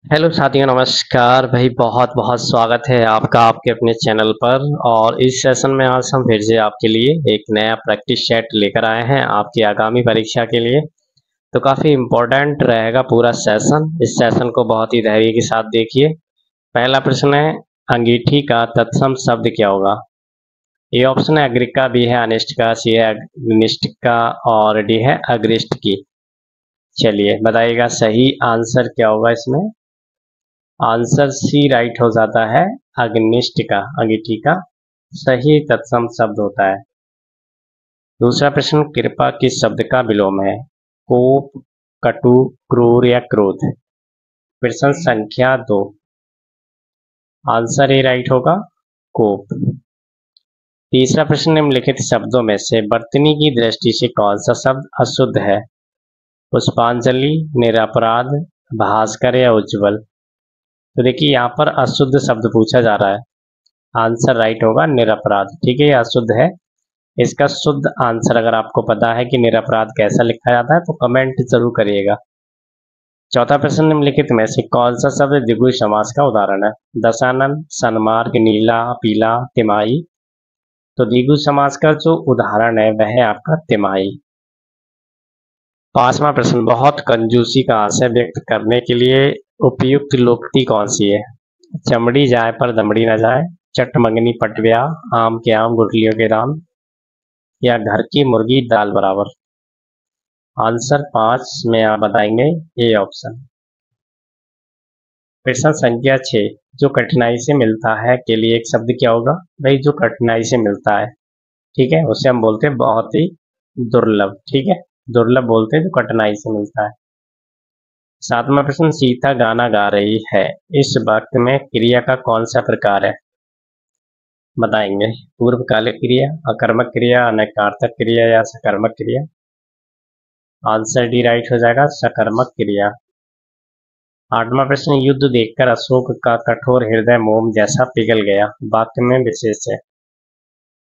Hello साथियों, नमस्कार भाई। बहुत बहुत स्वागत है आपका आपके अपने चैनल पर। और इस सेशन में आज हम फिर से आपके लिए एक नया प्रैक्टिस सेट लेकर आए हैं आपकी आगामी परीक्षा के लिए। तो काफ़ी इम्पोर्टेंट रहेगा पूरा सेशन। इस सेशन को बहुत ही धैर्य के साथ देखिए। पहला प्रश्न है, अंगीठी का तत्सम शब्द क्या होगा? ए ऑप्शन है अग्रिका, बी है अनिष्ट का, सी है अग्निष्ट का और डी है अग्रिष्ट की। चलिए बताइएगा सही आंसर क्या होगा इसमें। आंसर सी राइट हो जाता है। अग्निष्ट का, अंगीठी का सही तत्सम शब्द होता है। दूसरा प्रश्न, कृपा किस शब्द का विलोम है? कोप, कटु, क्रूर या क्रोध? प्रश्न संख्या 2। आंसर ए राइट होगा, कोप। तीसरा प्रश्न, निम्नलिखित शब्दों में से वर्तनी की दृष्टि से कौन सा शब्द अशुद्ध है? पुष्पांजलि, निरपराध, भास्कर या उज्जवल? तो देखिए यहाँ पर अशुद्ध शब्द पूछा जा रहा है। आंसर राइट होगा निरपराध। ठीक है, यह अशुद्ध है। इसका शुद्ध आंसर अगर आपको पता है कि निरपराध कैसा लिखा जाता है तो कमेंट जरूर करिएगा। चौथा प्रश्न, निम्नलिखित में से कौन सा शब्द द्विगु समास का उदाहरण है? दशानन, सन्मार्ग, नीला, पीला, तिमाही? तो द्विगु समास का जो उदाहरण है वह है आपका तिमाही। पांचवा प्रश्न, बहुत कंजूसी का आशय व्यक्त करने के लिए उपयुक्त लोकोक्ति कौन सी है? चमड़ी जाए पर दमड़ी न जाए, चट मंगनी पट ब्याह, आम के आम गुठलियों के दाम, या घर की मुर्गी दाल बराबर? आंसर 5 में आप बताएंगे ए ऑप्शन। प्रश्न संख्या 6, जो कठिनाई से मिलता है के लिए एक शब्द क्या होगा? भाई जो कठिनाई से मिलता है, ठीक है, उसे हम बोलते हैं बहुत ही दुर्लभ। ठीक है, दुर्लभ बोलते हैं जो कठिनाई से मिलता है। सातवां प्रश्न, सीता गाना गा रही है, इस वाक्य में क्रिया का कौन सा प्रकार है? बताएंगे। पूर्वकालिक क्रिया, अकर्मक क्रिया, अनैकार्थक क्रिया या सकर्मक क्रिया? आंसर डी राइट हो जाएगा, सकर्मक क्रिया। आठवां प्रश्न, युद्ध देखकर अशोक का कठोर हृदय मोम जैसा पिघल गया, वाक्य में विशेष है।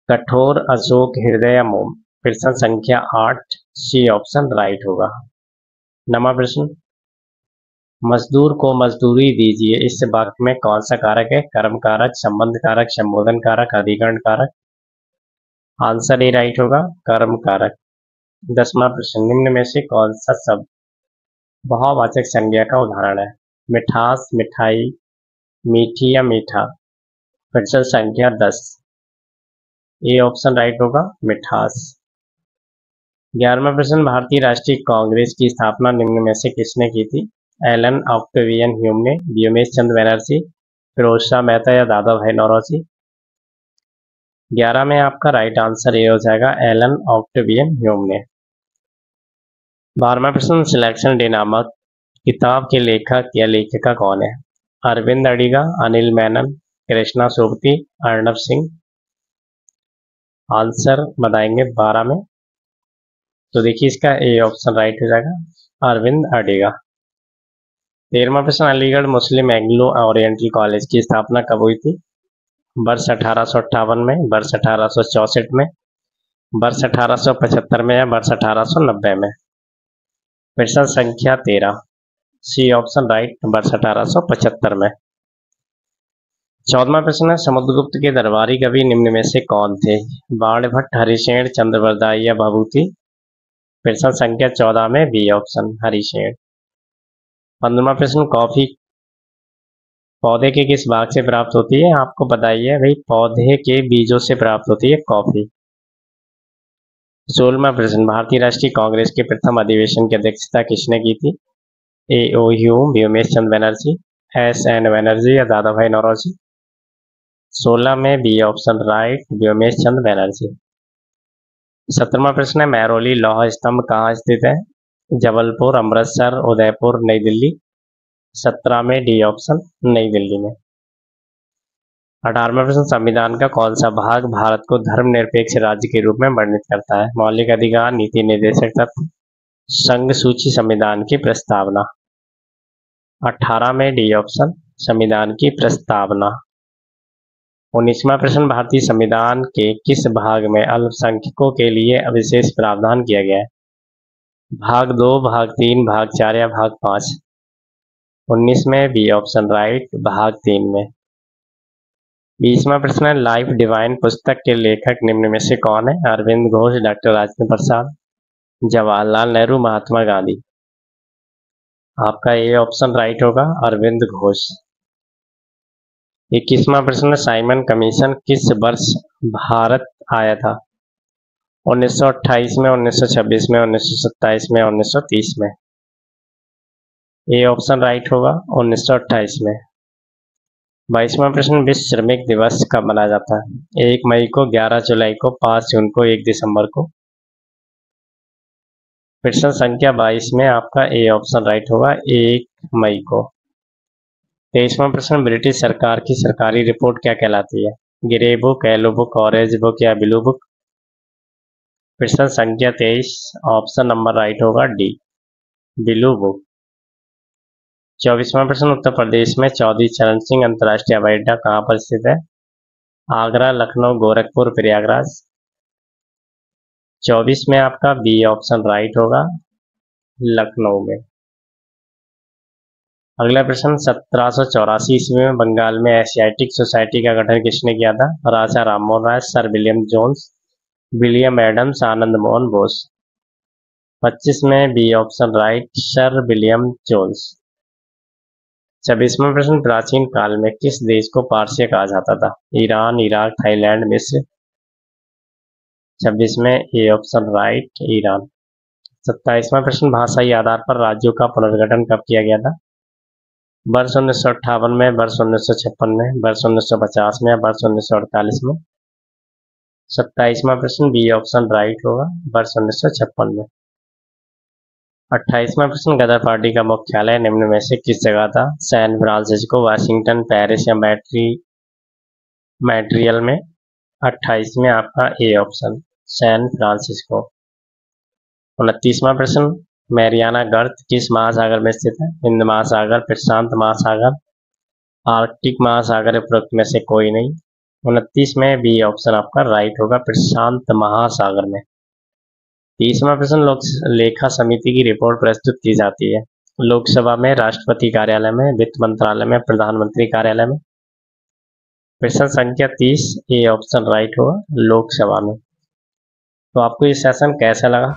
कठोर, अशोक, हृदय या मोम? प्रश्न संख्या 8, सी ऑप्शन राइट होगा। नवा प्रश्न, मजदूर को मजदूरी दीजिए, इस वाक्य में कौन सा कारक है? कर्म कारक, संबंध कारक, संबोधन कारक, अधिकरण कारक? आंसर ए राइट होगा, कर्म कारक। 10वां प्रश्न, निम्न में से कौन सा शब्द बहुवाचक संज्ञा का उदाहरण है? मिठास, मिठाई, मीठी या मीठा? प्रश्न संख्या 10, ए ऑप्शन राइट होगा, मिठास। 11वां प्रश्न, भारतीय राष्ट्रीय कांग्रेस की स्थापना निम्न में से किसने की थी? एलन ऑक्टेवियन ह्यूम ने, व्योमेश चंद्र बनर्जी, फिरोज शाह मेहता या दादा भाई नौरोजी? 11 में आपका राइट आंसर ए हो जाएगा, एलन ऑक्टेवियन ह्यूम ने। 12वां प्रश्न, सिलेक्शन डे नामक किताब के लेखक या लेखिका कौन है? अरविंद अडिगा, अनिल मेनन, कृष्णा सोबती, अर्णव सिंह? आंसर बताएंगे 12 में। तो देखिए इसका ए ऑप्शन राइट हो जाएगा, अरविंद अडिगा। 13वां प्रश्न, अलीगढ़ मुस्लिम एंग्लो ओरिएंटल कॉलेज की स्थापना कब हुई थी? वर्ष 1858 में, वर्ष 1864 में, वर्ष 1875 में या वर्ष 1890 में? प्रश्न संख्या 13, सी ऑप्शन राइट, वर्ष 1875 में। 14वां प्रश्न है, समुद्रगुप्त के दरबारी कवि निम्न में से कौन थे? बाणभट्ट, हरिशेन, चंद्रवरदाई या भभूति? प्रश्न संख्या 14 में बी ऑप्शन, हरिशेन। 15वां प्रश्न, कॉफी पौधे के किस भाग से प्राप्त होती है? आपको बताइए भाई, पौधे के बीजों से प्राप्त होती है कॉफी। 16वां प्रश्न, भारतीय राष्ट्रीय कांग्रेस के प्रथम अधिवेशन की अध्यक्षता किसने की थी? ए ओ ह्यूम, व्योमेश चंद्र बनर्जी, एस एन बनर्जी या दादा भाई नौरोजी? 16 में बी ऑप्शन राइट, व्योमेश चंद्र बनर्जी। 17वां प्रश्न है, महरौली लौह स्तंभ कहाँ स्थित है? जबलपुर, अमृतसर, उदयपुर, नई दिल्ली? 17 में डी ऑप्शन, नई दिल्ली में। 18वां प्रश्न, संविधान का कौन सा भाग भारत को धर्मनिरपेक्ष राज्य के रूप में वर्णित करता है? मौलिक अधिकार, नीति निर्देशक तत्व, संघ सूची, संविधान की प्रस्तावना? 18 में डी ऑप्शन, संविधान की प्रस्तावना। 19वां प्रश्न, भारतीय संविधान के किस भाग में अल्पसंख्यकों के लिए विशेष प्रावधान किया गया है? भाग 2, भाग 3, भाग 4 या भाग 5? 19 में बी ऑप्शन राइट, भाग 3 में। 20वां प्रश्न है, लाइफ डिवाइन पुस्तक के लेखक निम्न में से कौन है? अरविंद घोष, डॉक्टर राजेंद्र प्रसाद, जवाहरलाल नेहरू, महात्मा गांधी। आपका ए ऑप्शन राइट होगा, अरविंद घोष। 21वां प्रश्न, साइमन कमीशन किस वर्ष भारत आया था? 1928 में, 1926 में, 1927 में, 1930 में। ए ऑप्शन राइट होगा, 1928 में। 22वां प्रश्न, विश्व श्रमिक दिवस कब मनाया जाता है? 1 मई को, 11 जुलाई को, 5 जून को, 1 दिसंबर को। प्रश्न संख्या 22 में आपका ए ऑप्शन राइट होगा, 1 मई को। 23वां प्रश्न, ब्रिटिश सरकार की सरकारी रिपोर्ट क्या कहलाती है? Grey book, yellow book, orange book या ब्लू बुक। प्रश्न संख्या 23, ऑप्शन नंबर राइट होगा डी, ब्लू बुक। 24वां प्रश्न, उत्तर प्रदेश में चौधरी चरण सिंह अंतर्राष्ट्रीय हवाई अड्डा कहाँ पर स्थित है? आगरा, लखनऊ, गोरखपुर, प्रयागराज। 24 में आपका बी ऑप्शन राइट होगा, लखनऊ में। अगला प्रश्न, 1784 ईस्वी में बंगाल में एशियाटिक सोसाइटी का गठन किसने किया था? Raja Rammohan Roy, sir William Jones, William Adams, Anand Mohan Bose. 25 में B option right, sir William Jones. 26वां प्रश्न, प्राचीन काल में किस देश को पारसिया कहा जाता था? ईरान, इराक, थाईलैंड, मिस्र। 26 में ए ऑप्शन राइट, ईरान। 27वां प्रश्न, भाषाई आधार पर राज्यों का पुनर्गठन कब किया गया था? वर्ष 1958 में, वर्ष 1956 में, वर्ष 1950 में या वर्ष 1948 में। 27वां प्रश्न बी ऑप्शन राइट होगा, वर्ष 1956 में। 28वां प्रश्न, गदर पार्टी का मुख्यालय निम्न में से किस जगह था? सैन फ्रांसिस्को, वाशिंगटन, पेरिस या मैट्रियल में। 28 में आपका ए ऑप्शन, सैन फ्रांसिस्को। 29वां प्रश्न, मैरियाना गर्त किस महासागर में स्थित है? हिंद महासागर, प्रशांत महासागर, आर्कटिक महासागर, उपरोक्त में से कोई नहीं। 29 में बी ऑप्शन आपका राइट होगा, प्रशांत महासागर में। 30वां प्रश्न, लोक लेखा समिति की रिपोर्ट प्रस्तुत की जाती है लोकसभा में, राष्ट्रपति कार्यालय में, वित्त मंत्रालय में, प्रधानमंत्री कार्यालय में। प्रश्न संख्या 30, ए ऑप्शन राइट होगा, लोकसभा में। तो आपको ये सेशन कैसा लगा?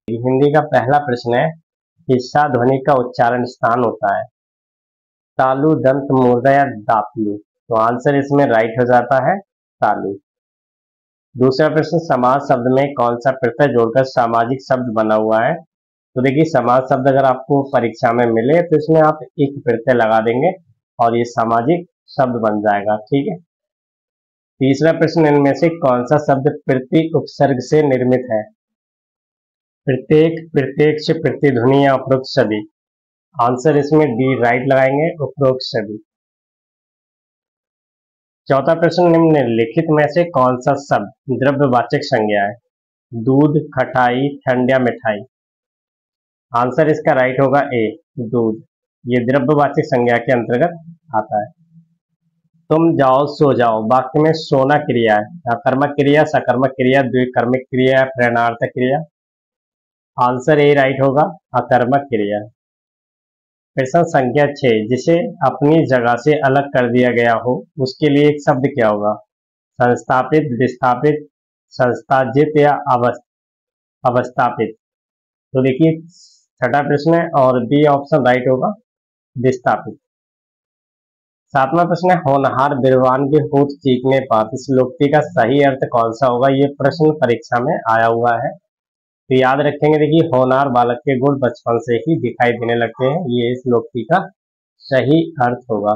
हिंदी का पहला प्रश्न है, हिस्सा ध्वनि का उच्चारण स्थान होता है तालु, दंत, मूर्धा या दापलू। तो आंसर इसमें राइट हो जाता है तालु। दूसरा प्रश्न, समाज शब्द में कौन सा प्रत्यय जोड़कर सामाजिक शब्द बना हुआ है? तो देखिए, समाज शब्द अगर आपको परीक्षा में मिले तो इसमें आप एक प्रत्यय लगा देंगे और ये सामाजिक शब्द बन जाएगा, ठीक है। तीसरा प्रश्न, इनमें से कौन सा शब्द प्रतीक उपसर्ग से निर्मित है? प्रत्येक, प्रत्यक्ष, प्रतिध्वनि या उपरोक्त सभी। आंसर इसमें डी राइट लगाएंगे, उपरोक्त सभी। चौथा प्रश्न, निम्नलिखित में से कौन सा शब्द द्रव्यवाचक संज्ञा है? दूध, खटाई, ठंड या मिठाई। आंसर इसका राइट होगा ए, दूध। ये द्रव्यवाचक संज्ञा के अंतर्गत आता है। तुम जाओ सो जाओ, वाक्य में सोना क्रिया है, अकर्मक क्रिया, सकर्मक क्रिया, द्विकर्मक क्रिया, प्रेरणार्थक क्रिया। आंसर ए राइट होगा, अकर्मक क्रिया। प्रश्न संख्या 6, जिसे अपनी जगह से अलग कर दिया गया हो उसके लिए एक शब्द क्या होगा? संस्थापित, विस्थापित, संस्थाजित या अवस्थापित। तो देखिए, छठा प्रश्न है और बी ऑप्शन राइट होगा, विस्थापित। सातवां प्रश्न है, होनहार विद्वान के होठ चीखने पात, इस लोकोक्ति का सही अर्थ कौन सा होगा? ये प्रश्न परीक्षा में आया हुआ है, तो याद रखेंगे। देखिए, होनहार बालक के गुण बचपन से ही दिखाई देने लगते हैं, ये इस लोकोक्ति का सही अर्थ होगा।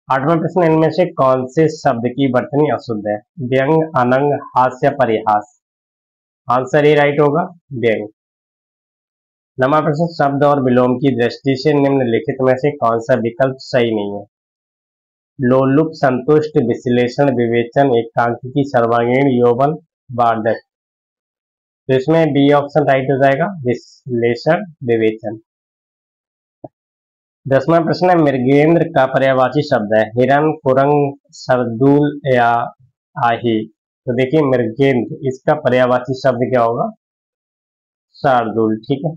आठवां प्रश्न, इनमें से कौन से शब्द की वर्तनी अशुद्ध है? व्यंग, अनंग, हास्य, परिहास। आंसर ए राइट होगा, व्यंग। नवा प्रश्न, शब्द और विलोम की दृष्टि से निम्नलिखित में से कौन सा विकल्प सही नहीं है? लोलुप, संतुष्ट, विश्लेषण, विवेचन, एकांकिकी, सर्वांगीण, यौवन, वार्धक। तो इसमें बी ऑप्शन राइट हो जाएगा, विश्लेषण, विवेचन। 10वां प्रश्न है, मृगेंद्र का पर्यायवाची शब्द है हिरन, कुरंग, सरदूल या आही। तो देखिए, मृगेंद्र, इसका पर्यायवाची शब्द क्या होगा? शार्दूल, ठीक है।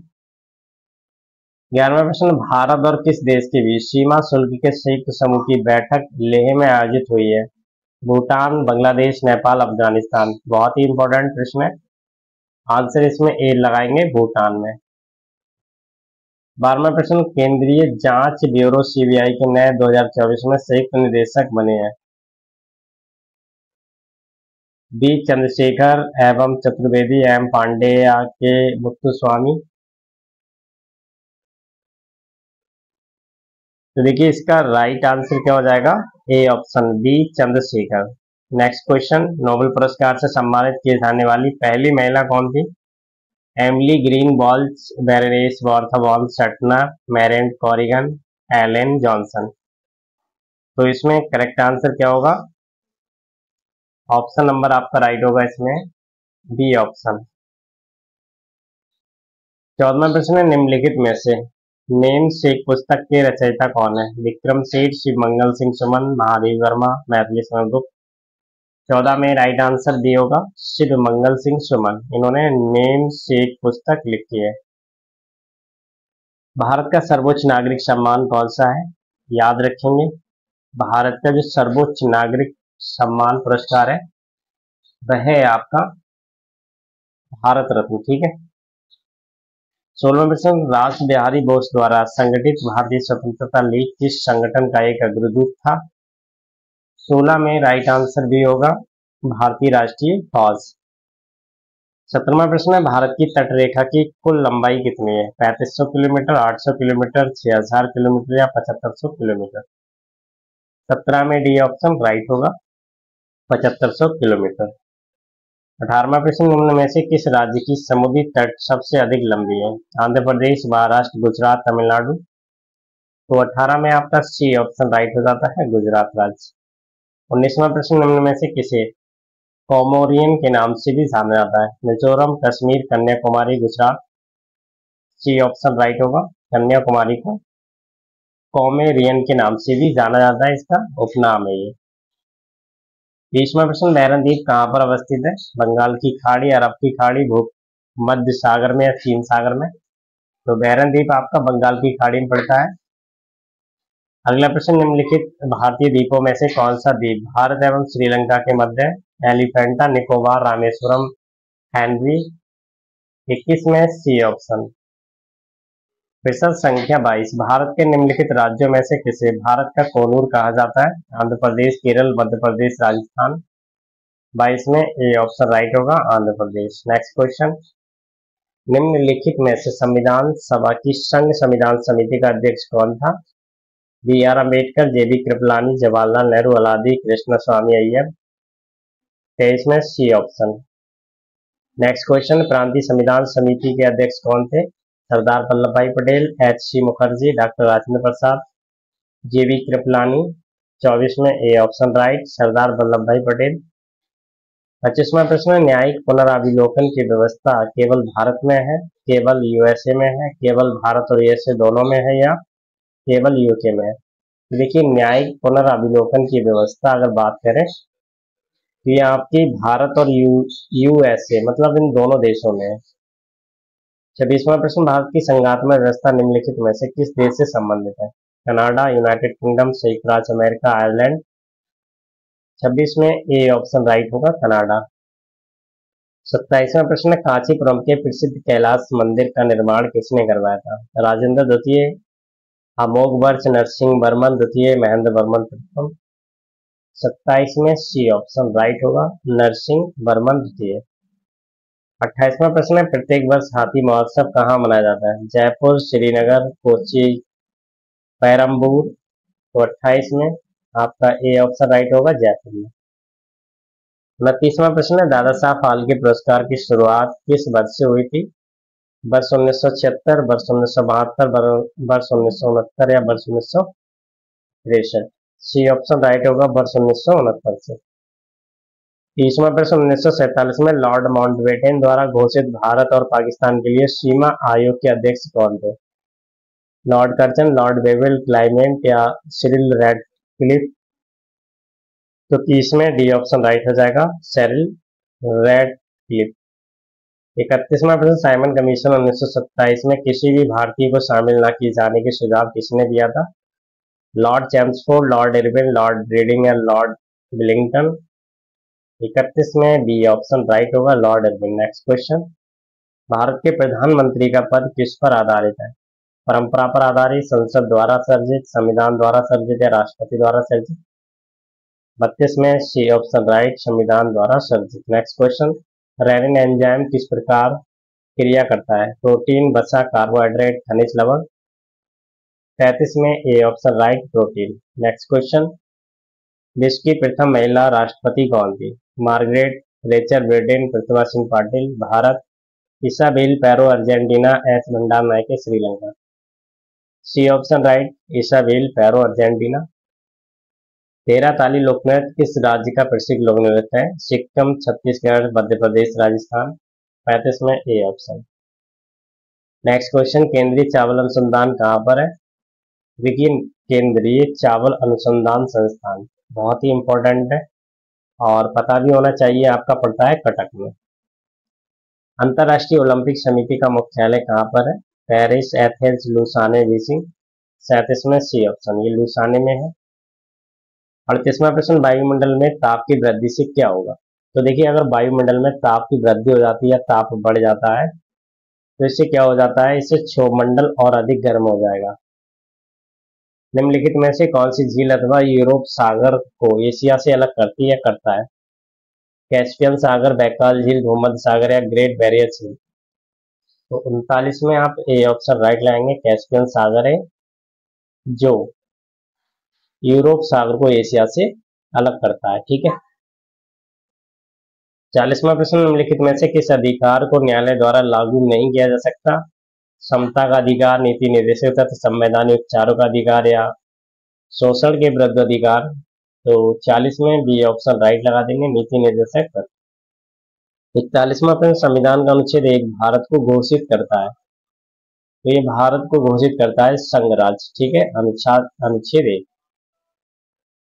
11वां प्रश्न, भारत और किस देश के बीच सीमा शुल्क के संयुक्त समूह की बैठक लेह में आयोजित हुई है? भूटान, बांग्लादेश, नेपाल, अफगानिस्तान। बहुत ही इंपॉर्टेंट प्रश्न है, आंसर इसमें ए लगाएंगे, भूटान में। 12वां प्रश्न, केंद्रीय जांच ब्यूरो सीबीआई के नए 2024 में संयुक्त निदेशक बने हैं? बी चंद्रशेखर एवं चतुर्वेदी, एम पांडेय के मुत्तुस्वामी। तो देखिए इसका राइट आंसर क्या हो जाएगा, A option B Chandrashekhar. Next question, Nobel पुरस्कार से सम्मानित किए जाने वाली पहली महिला कौन थी? Emily Greene Balch, Berenice Worth von Suttner, Mairead Corrigan, Ellen Johnson. तो इसमें करेक्ट आंसर क्या होगा, ऑप्शन नंबर आपका राइट होगा इसमें, बी ऑप्शन। 14वां प्रश्न है, निम्नलिखित में से नेम शेख पुस्तक के रचयिता कौन है? विक्रम सेठ, शिवमंगल सिंह सुमन, महादेव वर्मा, मैथिली स्वर्णगुप्त। 14 में राइट आंसर डी होगा, शिवमंगल सिंह सुमन। इन्होंने नेम शेख पुस्तक लिखी है। भारत का सर्वोच्च नागरिक सम्मान कौन सा है? याद रखेंगे, भारत का जो सर्वोच्च नागरिक सम्मान पुरस्कार है वह है आपका भारत रत्न। ठीक है। 16वां प्रश्न, रास बिहारी बोस द्वारा संगठित भारतीय स्वतंत्रता लीग किस संगठन का एक अग्रदूत था? 16 में राइट आंसर भी होगा, भारतीय राष्ट्रीय फौज। 17वां प्रश्न है, भारत की तटरेखा की कुल लंबाई कितनी है? 3500 किलोमीटर, 800 किलोमीटर, 6000 किलोमीटर या 7500 किलोमीटर। 17 में डी ऑप्शन राइट होगा, 7500 किलोमीटर। 18वां प्रश्न, निम्न में से किस राज्य की समुद्री तट सबसे अधिक लंबी है? आंध्र प्रदेश, महाराष्ट्र, गुजरात, तमिलनाडु। तो 18 में आपका सी ऑप्शन राइट हो जाता है, गुजरात राज्य। 19वां प्रश्न, निम्न में से किसे कोमोरियन के नाम से भी जाना जाता है? Mizoram, Kashmir, Kanyakumari, Gujarat. C option right होगा, कन्याकुमारी को कोमेरियन के नाम से भी जाना जाता है, इसका उपनाम है ये। 20वां प्रश्न, बैरन द्वीप कहाँ पर अवस्थित है? बंगाल की खाड़ी, अरब की खाड़ी, मध्य सागर में या चीन सागर में। तो बैरन द्वीप आपका बंगाल की खाड़ी में पड़ता है। अगला प्रश्न, निम्नलिखित भारतीय द्वीपों में से कौन सा द्वीप भारत एवं श्रीलंका के मध्य है? एलिफेंटा, निकोबार, रामेश्वरम, हैंडवी। 21 में सी ऑप्शन। प्रश्न संख्या 22, भारत के निम्नलिखित राज्यों में से किसे भारत का कोनूर कहा जाता है? आंध्र प्रदेश, केरल, मध्य प्रदेश, राजस्थान। 22 में ए ऑप्शन राइट होगा, आंध्र प्रदेश। नेक्स्ट क्वेश्चन, निम्नलिखित में से संविधान सभा की संघ संविधान समिति का अध्यक्ष कौन था? B R Ambedkar, J B Kripalani, Jawaharlal Nehru, Alladi Krishnaswami Iyer. 23 में सी ऑप्शन। नेक्स्ट क्वेश्चन, प्रांतीय संविधान समिति के अध्यक्ष कौन थे? Sardar Vallabh bhai Patel, H C Mukherjee, doctor Rajendra Prasad, J B Kripalani. 24 में A option right, Sardar Vallabh bhai Patel. 25वां प्रश्न, न्यायिक पुनराविलोकन की व्यवस्था केवल भारत में है, केवल यूएसए में है, केवल भारत और यूएसए दोनों में है या केवल यूके में है? देखिए न्यायिक पुनराविलोकन की व्यवस्था अगर बात करें तो ये आपकी भारत और यूएसए मतलब इन दोनों देशों में है। 26वां प्रश्न, भारत की संघात्मक व्यवस्था निम्नलिखित में से किस देश से संबंधित है? कनाडा, यूनाइटेड किंगडम, संयुक्त राज्य अमेरिका, आयरलैंड। 26 में ए ऑप्शन राइट होगा, कनाडा। 27वां प्रश्न, कांचीपुरम के प्रसिद्ध कैलाश मंदिर का निर्माण किसने करवाया था? राजेंद्र द्वितीय, अमोघवर्ष, नरसिंह वर्मन द्वितीय, महेंद्र वर्मन प्रथम। 27 में सी ऑप्शन राइट होगा, नरसिंह वर्मन द्वितीय। 28वां प्रश्न है, प्रत्येक वर्ष हाथी महोत्सव कहाँ मनाया जाता है? जयपुर, श्रीनगर, कोच्चि, पेरम्बूर। तो 28 में आपका ए ऑप्शन राइट होगा, जयपुर में। 29वां प्रश्न है, दादा साहब फाल्के पुरस्कार की शुरुआत किस वर्ष से हुई थी? वर्ष 1976, वर्ष 1972, वर्ष 1969 या वर्ष 1963। सी ऑप्शन राइट होगा, वर्ष 1969 से। 30वां प्रश्न, 1947 में लॉर्ड माउंटबेटन द्वारा घोषित भारत और पाकिस्तान के लिए सीमा आयोग के अध्यक्ष कौन थे? Lord Curzon, Lord Wavell, climate या सिरिल रैडक्लिफ। तो 30 में डी ऑप्शन राइट हो जाएगा, सिरिल रैडक्लिफ। 31वां प्रश्न, साइमन कमीशन 1927 में किसी भी भारतीय को शामिल न किए जाने के सुझाव किसने दिया था? Lord Chelmsford, Lord Irwin, Lord reading या लॉर्ड विलिंगटन? 31 में बी ऑप्शन राइट होगा, Lord Irwin. Next question, Bharat के प्रधानमंत्री का पद किस पर आधारित है? परंपरा पर आधारित, संसद द्वारा सर्जित, संविधान द्वारा सर्जित या राष्ट्रपति द्वारा सर्जित? 32 में सी ऑप्शन राइट, संविधान द्वारा सर्जित। नेक्स्ट क्वेश्चन, रेनिन एंजाइम किस प्रकार क्रिया करता है? प्रोटीन, वसा, कार्बोहाइड्रेट, खनिज लवण? 33 में A option right, protein. Next question, विश्व की प्रथम महिला राष्ट्रपति कौन थी? Margaret, Rachel Braden, Pratibha Singh Patil, Bharat? Isabel Peron Argentina, S Bandaranaike Sri Lanka? C option right, Isabel Peron Argentina. 13 ताली लोकनृत्य किस राज्य का प्रसिद्ध लोक नृत्य है? सिक्किम, छत्तीसगढ़, मध्य प्रदेश, राजस्थान? 35 में ए ऑप्शन। नेक्स्ट क्वेश्चन, केंद्रीय चावल अनुसंधान कहाँ पर है? देखिए, केंद्रीय चावल अनुसंधान संस्थान बहुत ही इंपॉर्टेंट है और पता भी होना चाहिए, आपका पड़ता है कटक में। अंतर्राष्ट्रीय ओलंपिक समिति का मुख्यालय कहाँ पर है? Paris, Athens, Lausanne, Beijing? 37 में सी ऑप्शन, ये लुसाने में है। 38वां प्रश्न, वायुमंडल में ताप की वृद्धि से क्या होगा? तो देखिए, अगर वायुमंडल में ताप की वृद्धि हो जाती है या ताप बढ़ जाता है तो इससे क्या हो जाता है? इससे क्षोभमंडल और अधिक गर्म हो जाएगा। निम्नलिखित में से कौन सी झील अथवा यूरोप सागर को एशिया से अलग करती है या करता है? कैस्पियन सागर, बैकाल झील, भूमध्य सागर या ग्रेट बैरियर झील? तो 39 में आप ए ऑप्शन राइट लाएंगे, कैस्पियन सागर है जो यूरोप सागर को एशिया से अलग करता है। ठीक है। 40वां प्रश्न, निम्नलिखित में से किस अधिकार को न्यायालय द्वारा लागू नहीं किया जा सकता? समता का अधिकार, नीति निर्देशक तत्व, संवैधानिक उपचारों का अधिकार या शोषण के विरुद्ध अधिकार? तो 40 में बी ऑप्शन राइट लगा देंगे, नीति निर्देशक तत्व। 41वां प्रश्न, संविधान का अनुच्छेद 1 भारत को घोषित करता है? तो ये भारत को घोषित करता है संघराज्य। ठीक है, अनुच्छेद 1।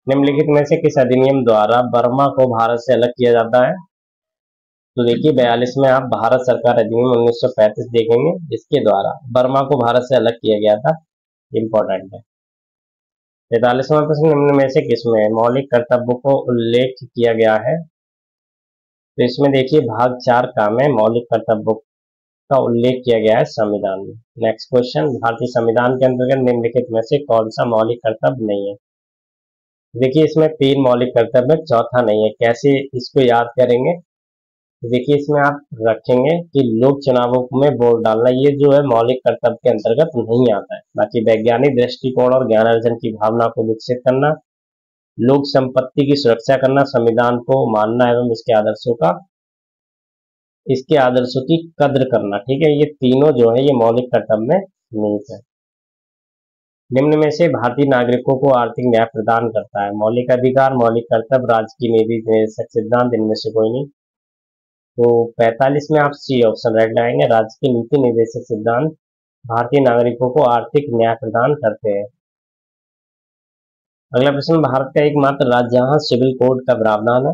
निम्नलिखित में से किस अधिनियम द्वारा बर्मा को भारत से अलग किया जाता है? तो देखिए, 42 में आप भारत सरकार अधिनियम 1935 देखेंगे, इसके द्वारा बर्मा को भारत से अलग किया गया था। इंपॉर्टेंट है। 43वां प्रश्न, निम्न में से किसमें मौलिक कर्तव्यों को उल्लेख किया गया है? तो इसमें देखिए, भाग 4 का में मौलिक कर्तव्यों का उल्लेख किया गया है संविधान में। नेक्स्ट क्वेश्चन, भारतीय संविधान के अंतर्गत निम्नलिखित में से कौन सा मौलिक कर्तव्य नहीं है? देखिए, इसमें 3 मौलिक कर्तव्य, चौथा नहीं है। कैसे इसको याद करेंगे? देखिए, इसमें आप रखेंगे कि लोक चुनावों में वोट डालना, ये जो है मौलिक कर्तव्य के अंतर्गत नहीं आता है। बाकी वैज्ञानिक दृष्टिकोण और ज्ञान अर्जन की भावना को विकसित करना, लोक संपत्ति की सुरक्षा करना, संविधान को मानना एवं इसके आदर्शों की कद्र करना। ठीक है, ये तीनों जो है ये मौलिक कर्तव्य में निहित है। निम्न में से भारतीय नागरिकों को आर्थिक न्याय प्रदान करता है? मौलिक अधिकार, मौलिक कर्तव्य, राज्य की नीति निर्देशक सिद्धांत, इनमें से कोई नहीं। तो 45 में आप सी ऑप्शन राइट लगाएंगे, राज्य के नीति निर्देशक सिद्धांत भारतीय नागरिकों को आर्थिक न्याय प्रदान करते हैं। अगला प्रश्न, भारत का एकमात्र राज्य जहां सिविल कोड का प्रावधान है?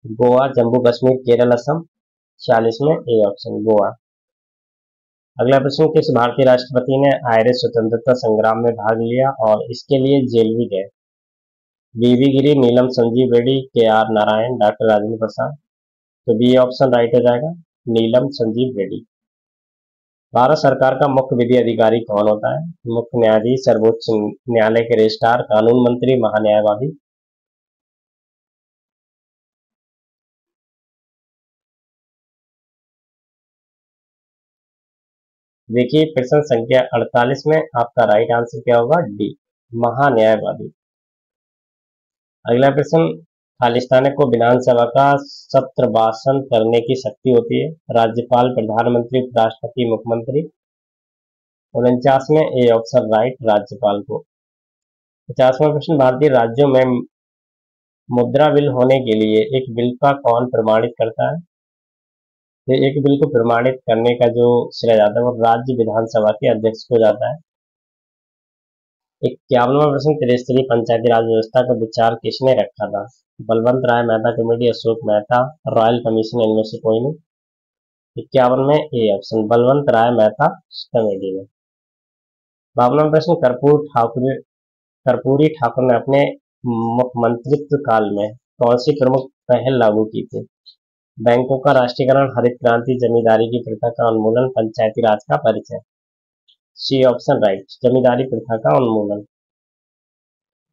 गोवा, जम्मू कश्मीर, केरल, असम? 40 में ए ऑप्शन, गोवा। अगला प्रश्न, किस भारतीय राष्ट्रपति ने आयरिश स्वतंत्रता संग्राम में भाग लिया और इसके लिए जेल भी गए? बीवी गिरी, नीलम संजीव रेड्डी, के आर नारायण, डॉक्टर राजेंद्र प्रसाद? तो बी ऑप्शन राइट हो जाएगा, नीलम संजीव रेड्डी। भारत सरकार का मुख्य विधि अधिकारी कौन होता है? मुख्य न्यायाधीश, सर्वोच्च न्यायालय के रजिस्ट्रार, कानून मंत्री, महान्यायवादी? देखिए, प्रश्न संख्या 48 में आपका राइट आंसर क्या होगा? डी, महान्यायवादी। अगला प्रश्न, खालिस्तानी को विधानसभा का सत्र भाषण करने की शक्ति होती है? राज्यपाल, प्रधानमंत्री, उपराष्ट्रपति, मुख्यमंत्री? 49 में ए ऑप्शन राइट, राज्यपाल को। 50वां प्रश्न, भारतीय राज्यों में मुद्रा बिल होने के लिए एक बिल का कौन प्रमाणित करता है? तो एक बिल को प्रमाणित करने का जो श्रेय जाता है वो राज्य विधानसभा के अध्यक्ष को जाता है। 51वां प्रश्न, त्रिस्तरीय पंचायती राज व्यवस्था का विचार किसने रखा था? Balwant Rai Mehta committee, Ashok Mehta, royal commission, इनमें से कोई नहीं। 51 में A option, Balwant Rai Mehta committee में। 52वां प्रश्न, कर्पूरी ठाकुर ने अपने मुख्यमंत्रित्व काल में कौन सी प्रमुख पहल लागू की थी? बैंकों का राष्ट्रीयकरण, हरित क्रांति, जमींदारी की प्रथा का उन्मूलन, पंचायती राज का परिचय। सी ऑप्शन राइट, जमींदारी प्रथा का उन्मूलन।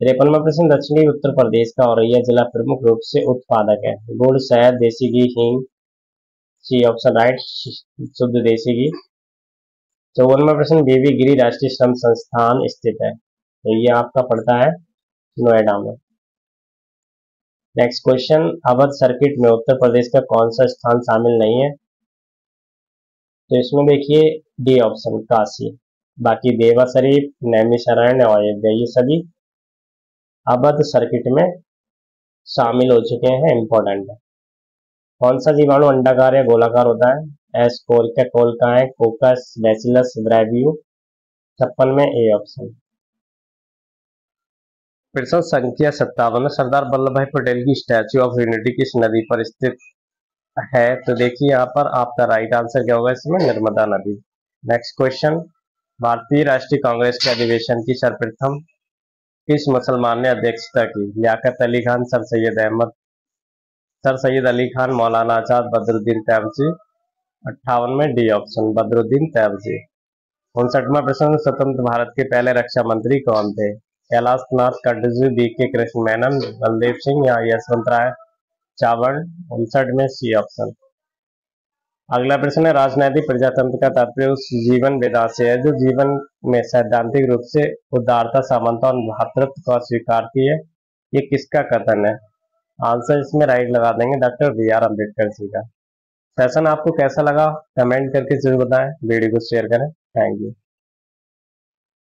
53वां प्रश्न, दक्षिणी उत्तर प्रदेश का औरैया जिला प्रमुख रूप से उत्पादक है? गुड़, शहद, देसी घी, हींग। सी ऑप्शन राइट, शुद्ध देसी घी। 54वां प्रश्न, देवी गिरी राष्ट्रीय श्रम संस्थान स्थित है? तो ये आपका पड़ता है नोएडा में। नेक्स्ट क्वेश्चन, अवध सर्किट में उत्तर प्रदेश का कौन सा स्थान शामिल नहीं है? तो इसमें देखिए डी ऑप्शन, काशी। बाकी देवा शरीफ, नैमिषारण्य, अयोध्या, ये सभी अवध सर्किट में शामिल हो चुके हैं, इंपॉर्टेंट है। कौन सा जीवाणु अंडाकार या गोलाकार होता है? एस कोलका है, कोकस, बैसिलस, ब्रेवियो। 56 में ए ऑप्शन। प्रश्न संख्या 57, सरदार वल्लभ भाई पटेल की स्टैच्यू ऑफ यूनिटी किस नदी पर स्थित है? तो देखिए यहाँ पर आपका राइट आंसर क्या होगा इसमें, नर्मदा नदी। नेक्स्ट क्वेश्चन, भारतीय राष्ट्रीय कांग्रेस के अधिवेशन की सर्वप्रथम किस मुसलमान ने अध्यक्षता की? लियाकत अली खान, सर सैयद अली खान, मौलाना आजाद, बदरुद्दीन तैयबजी। 58 में डी ऑप्शन, बदरुद्दीन तैयबजी। 59वां प्रश्न, स्वतंत्र भारत के पहले रक्षा मंत्री कौन थे? कैलाश नाथ खड़गे, बीके कृष्ण मेनन, बलदेव सिंह या यशवंत राय चावड़। 59 में सी ऑप्शन। अगला प्रश्न है, राजनैतिक प्रजातंत्र का तात्पर्य उस जीवन विधा से है जो जीवन में सैद्धांतिक रूप से उदारता, समानता और भ्रातृत्व को स्वीकारती है। ये किसका कथन है? आंसर इसमें राइट लगा देंगे, doctor B R Ambedkar ji का। सेशन आपको कैसा लगा कमेंट करके जरूर बताएं, वीडियो को शेयर करें। Thank you.